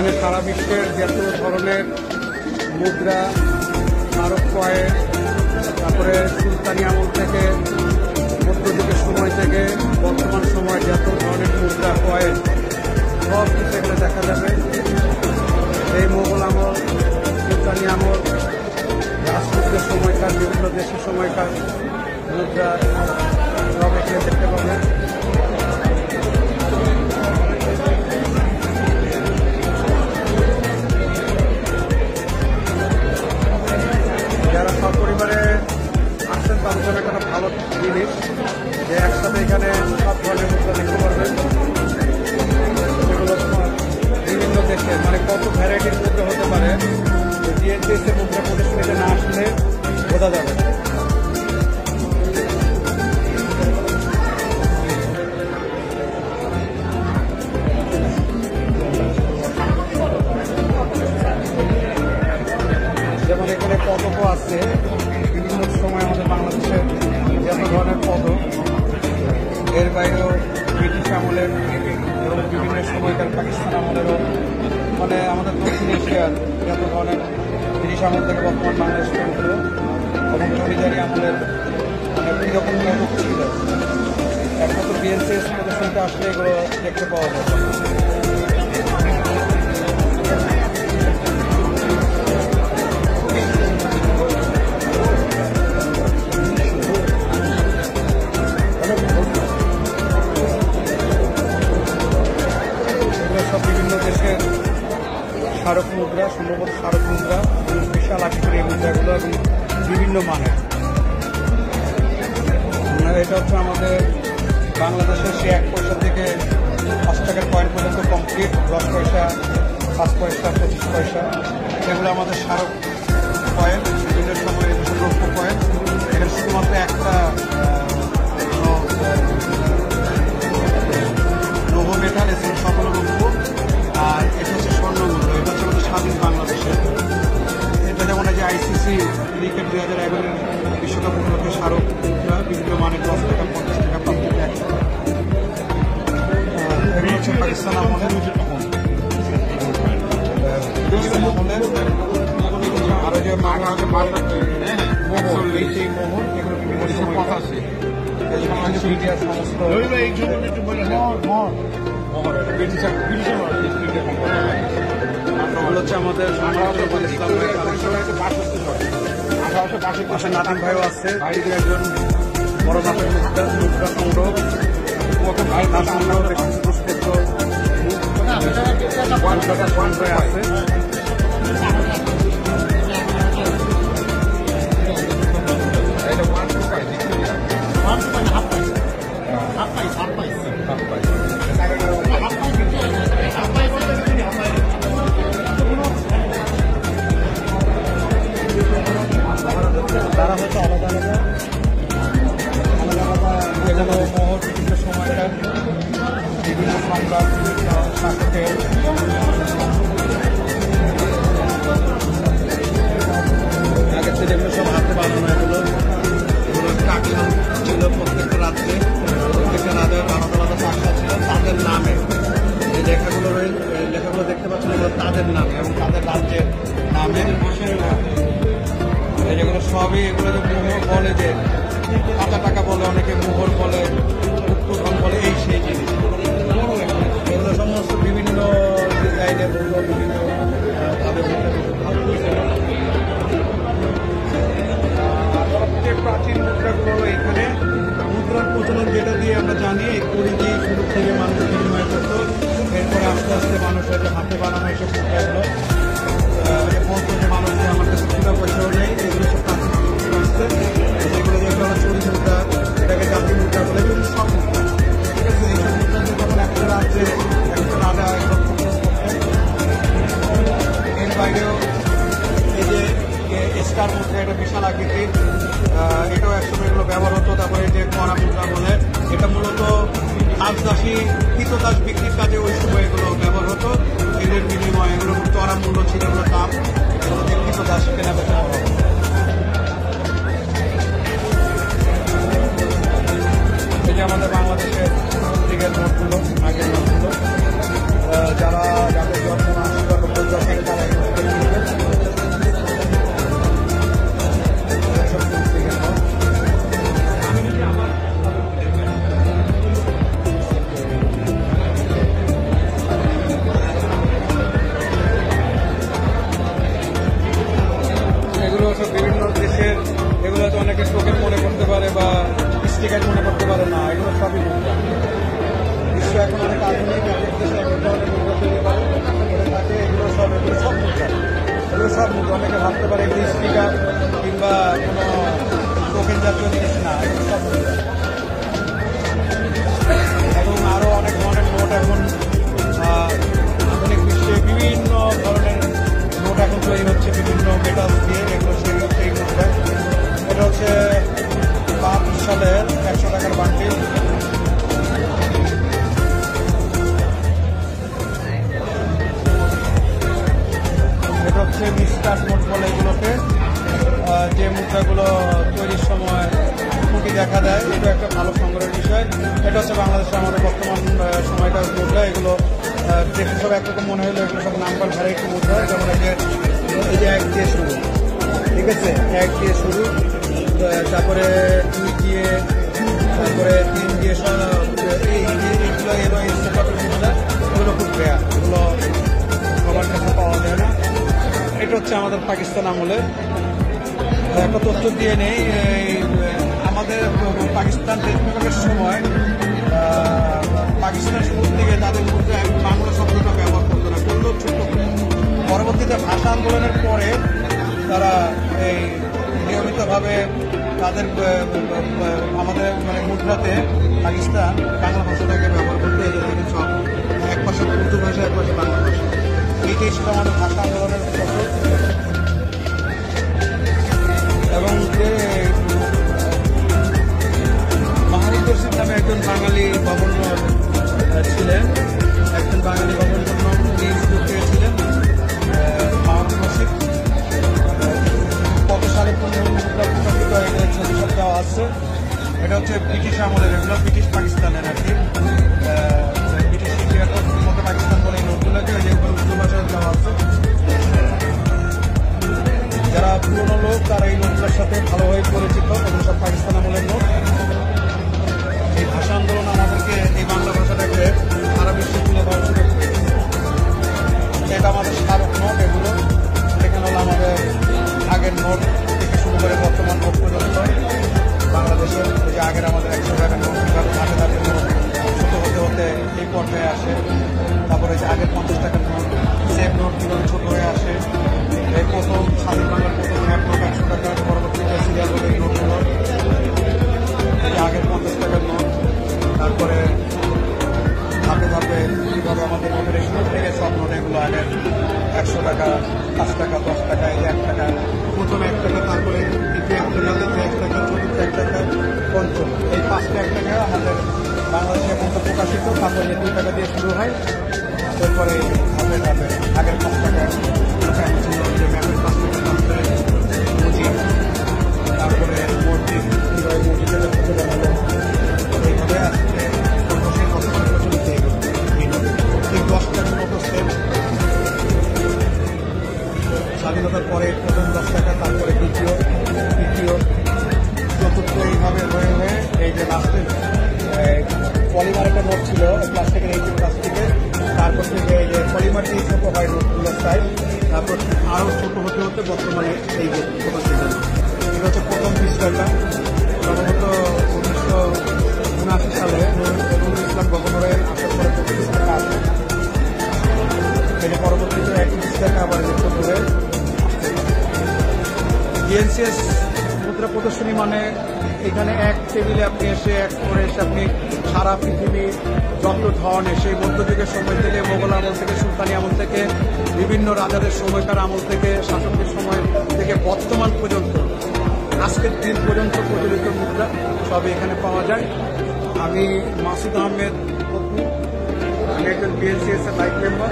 এখানে সারা বিশ্বের যত ধরনের মুদ্রা, স্মারক কয়েন, তারপরে সুলতানি আমল থেকে মধ্যযুগের সময় থেকে বর্তমান সময় যত ধরনের মুদ্রা, কয়েন সব কিছু এখানে দেখা যাবে। এই মোগল আমল, সুলতানি আমল, রাজপুতদের সময়কার, বিভিন্ন দেশের সময়কার মুদ্রা সব এখানে দেখতে পাবেন। যারা সপরিবারে আসছেন তাদের জন্য একটা ভালো জিনিস যে একসাথে এখানে সব ধরনের মুদ্রা দেখতে পারবেন। এগুলো বিভিন্ন দেশের মানে কত ভ্যারাইটির মুদ্রা হতে পারে, ডিএনসিএস মুদ্রা প্রদর্শনীতে না আসলে বোঝা যাবে। যেমন এখানে পদকও আছে, বিভিন্ন সময় আমাদের বাংলাদেশের যত ধরনের পদক, এর বাইরেও ব্রিটিশ আমলের এবং বিভিন্ন সময়কার পাকিস্তান আমলেরও, মানে আমাদের দক্ষিণ এশিয়ার যত ধরনের ব্রিটিশ আমল থেকে বর্তমান বাংলাদেশ পর্যন্ত এবং জমিদারি আমলের মানে কীরকম পদক ছিল, একমাত্র বিএনসিএস প্রদর্শনীতে আসলে এগুলো দেখতে পাওয়া যায়। বিভিন্ন দেশের স্মারক মুদ্রা, সম্ভবত স্মারক মুদ্রা, বিশাল আকৃতির এই মুদ্রাগুলো এবং বিভিন্ন মানের। এটা হচ্ছে আমাদের বাংলাদেশের সে 1 পয়সা থেকে 5 টাকার কয়েন পর্যন্ত কমপ্লিট, 10 পয়সা, 5 পয়সা, 25 পয়সা, এগুলো আমাদের স্মারক কয়েন। বিভিন্ন সময় রৌপ্য কয়েন, এখানে শুধুমাত্র একটা লৌহ মেটাল, এছাড়া সকল রৌপ্য। আর এটা হচ্ছে স্বর্ণ মুদ্রা, এটা হচ্ছে আমাদের স্বাধীন বাংলাদেশের। এটা যেমন যে আইসিসি ক্রিকেট 2011 বিশ্বকাপ উপলক্ষে স্মারক মুদ্রা, বিভিন্ন মানের 10 টাকা, 50 টাকা, 50 টাকা, 100 টাকা। এগুলো হচ্ছে পাকিস্তান আমলের, আরো যে মোহর, সেই মোহর, এগুলো বিভিন্ন সময় আছে। ইতিহাস সমস্ত হচ্ছে আমাদের নাতিন ভাইও আছে, একজন বড় মাপের মুদ্রা সংগ্রহ, তার সংগ্রহ আছে। তারা হয়তো আলাদা আলাদা এগুলো মোহর, বিভিন্ন সময়কার বিভিন্ন সংবাদ, বিভিন্ন শাসকের আগের থেকে এগুলো সব হাতে বানানো। এগুলো টাকা ছিল প্রত্যেকটা রাত্রে, প্রত্যেকটা রাতে আলাদা আলাদা টাকা ছিল তাদের নামে। এই লেখাগুলো দেখতে পাচ্ছেন, এগুলো তাদের নামে এবং তাদের রাজ্যের নামে। এগুলো সবই, এগুলো যে মোহর বলে, যে কাঁচা টাকা বলে, অনেকে মোহর বলে, মুক্তধন বলে, এই সেই জিনিস। এগুলো সমস্ত বিভিন্ন ডিজাইনের মূল্য, বিভিন্ন তাদের সবচেয়ে প্রাচীন মুদ্রাগুলো হলো এখানে। মুদ্রার প্রচলন যেটা দিয়ে আমরা জানি, এই কড়ি দিয়ে শুরু থেকে মানুষ বিনিময় করতো, এরপরে আস্তে আস্তে মানুষের হাতে বানানো এইসব মুদ্রাগুলো বলতো যে মানুষ যে আমার কাছে টাকা পয়সাও নেই, এগুলো সব প্রাচীন আসছে। যেগুলো যে চুরি মুদ্রা, এটাকে জাতি মুদ্রা বলে, এগুলো সব মুদ্রা, ঠিক আছে। এইসব মুদ্রা যখন একটা রাজ্যে একটা রাজা একদম এর বাইরেও এই যে স্টার মুদ্রা, এটা বিশাল আকৃতির, এটাও একসময় এগুলো ব্যবহার হতো। তারপরে যে কড়া মুদ্রা বলে, এটা মূলত হাঁসদাসী, কৃতদাস বিক্রির কাজে ওই সময় এগুলো ব্যবহার হতো। এদের বিনিময়ে এগুলো চড়া মূল্য ছিল, এগুলো দাম, এগুলো যে কৃতদাস কেনা বেচা করা। এই যে আমাদের বাংলাদেশের দিকের নোটগুলো, আগের নোটগুলো, যারা যাদের জন্ম আশীর্বাদ এখন অনেক আধুনিক এক এক দেশে এক এক ধরনের মুদ্রা তৈরি করে থাকে। এগুলো সব মুদ্রা, এগুলো সব মুদ্রা। অনেকে ভাবতে পারে এগুলো স্পিকার কিংবা কোনো টোকেন জাতীয় জিনিস না, এগুলো সব মুদ্রা। এবং আরও অনেক ধরনের নোট এখন আধুনিক বিশ্বে বিভিন্ন ধরনের নোট এখন তৈরি হচ্ছে বিভিন্ন মেটালস দিয়ে। এগুলো সেই মুদ্রা। এটা হচ্ছে 5 সালের 100 টাকার বান্ডিল। এটা হচ্ছে মিস্টার নোট বলে এগুলোকে, যে মুদ্রাগুলো তৈরির সময় খুঁটি দেখা দেয়। এটা একটা ভালো সংগ্রহের বিষয়। এটা হচ্ছে বাংলাদেশে আমাদের বর্তমান সময়কার মুদ্রা। এগুলো দেখে সব একরকম মনে হলো, এগুলো সব নাম্বার ভ্যারাইটি মুদ্রা। যেমন এই যে 1 দিয়ে শুরু, ঠিক আছে, 1 দিয়ে শুরু, তারপরে 2 দিয়ে, তারপরে 3 দিয়ে, এইগুলো এরো মুদ্রা। এগুলো খুব রেয়ার, এগুলো সবার কাছে পাওয়া যায় না। এটা হচ্ছে আমাদের পাকিস্তান আমলের একটা তথ্য দিয়ে নেই। আমাদের পাকিস্তান দেশ বিভাগের সময় পাকিস্তান শুরুর দিকে তাদের মধ্যে বাংলা শব্দটা ব্যবহার করতো না, করলেও ছোট্ট করে। পরবর্তীতে ভাষা আন্দোলনের পরে তারা এই নিয়মিতভাবে তাদের আমাদের মুদ্রাতে পাকিস্তান বাংলা ভাষাটাকে ব্যবহার করতে, এদের থেকে সব এক পাশে উর্দু ভাষা, এক পাশে বাংলা ভাষা। এইটাই ছিল আমাদের ভাষা আন্দোলনের ফসল। এবং যে মাহমুদ রশিদ নামে একজন বাঙালি গভর্নর ছিলেন, একজন বাঙালি গভর্নর নিজ ছিলেন মাহমুদ রশিদ। কত সালে মুদ্রা প্রকাশিত হয়ে গেলে ছবি সব দেওয়া আছে। এটা হচ্ছে ব্রিটিশ আমলের, এগুলো ব্রিটিশ পাকিস্তানের আর কি, ব্রিটিশ ইন্ডিয়ার মধ্যে পাকিস্তান বলে এই নোটগুলোকে যেগুলো উর্দু ভাষায় দেওয়া আছে। যারা পুরনো লোক তারা এই নোটগুলোর সাথে ভালোভাবে পরিচিত, এবং সব পাকিস্তান আমলের নোট। এই ভাষা আন্দোলন আমাদেরকে এই বাংলা ভাষাটাকে সারা বিশ্বে তুলে দেওয়ার সুযোগ পেয়েছে। এটা আমাদের স্মারক নোট, এগুলো এখানে হলো আমাদের আগের নোট থেকে শুরু করে বর্তমান নোট পর্যন্ত বাংলাদেশের। যে আগের আমাদের 100 টাকার নোট ধাপে ধাপে নোট ছোট হতে হতে এই পর্যায়ে আসে। তারপরে যে আগের 50 টাকার নোট, সেম নোট কীভাবে ছোট হয়ে আসে। এই প্রথম স্বাধীন বাংলার প্রথম এক নোট 100 টাকার, পরবর্তীতে সিরিয়াল হলো এই নোটগুলো। আগের 50 টাকার নোট, তারপরে ধাপে ধাপে কীভাবে আমাদের নোটের নোট থেকে সব নোট, এগুলো আগে 100 টাকা, 5 টাকা, 10 টাকা, এই 1 টাকা, প্রথমে 1 টাকা, তারপরে দ্বিতীয় 1 টাকা, 1 টাকা, চতুর্থ 1 টাকা, পঞ্চম, এই 5টা 1 টাকা আমাদের বাংলাদেশে এখন তো প্রকাশিত। তারপরে 2 টাকা দিয়ে শুরু হয়, এরপরে ধাপে ধাপে আগের 5 টাকা ছিল যে ম্যাপের 5 টাকা, তারপরে মুজিব, তারপরে মসজিদ, কীভাবে মসজিদের প্রচলন হলো, এইভাবে আজকে সেই বছর প্রচলিত এই 10 টাকার মতো সেম। স্বাধীনতার পরে প্রথম 10 টাকা, তারপরে দ্বিতীয়, তৃতীয়, চতুর্থ, এইভাবে হয়ে হয়ে এই যে লাস্টে পলিমার একটা নোট ছিল প্লাস্টিকের, এই কাছ থেকে তারপর থেকে এই যে পলিমার দিয়ে ছোট হয় নোটগুলো সাইজ, তারপর আরও ছোট হতে হতে বর্তমানে এই যে ছোটো সিজন। এটা হচ্ছে প্রথম 20 টাকা, সম্ভবত 1979 সালে নুরুল ইসলাম গভর্নরের আসার পরে 25 টাকা আসে। এটা পরবর্তীতে 21 টাকা আবার লিখতে করে। বিএনসিএস মুদ্রা প্রদর্শনী মানে এখানে এক টেবিলে আপনি এসে এক করে এসে আপনি সারা পৃথিবীর যত ধরনের সেই মধ্যযুগের সময় থেকে, মোগল আমল থেকে, সুলতানি আমল থেকে, বিভিন্ন রাজাদের সময়কার আমল থেকে, শাসকদের সময় থেকে বর্তমান পর্যন্ত আজকের দিন পর্যন্ত প্রচলিত মুদ্রা সবই এখানে পাওয়া যায়। আমি মাসুদ আহমেদ অপু, আমি একজন বিএনসিএস এর লাইফ মেম্বার।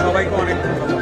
সবাইকে অনেক ধন্যবাদ।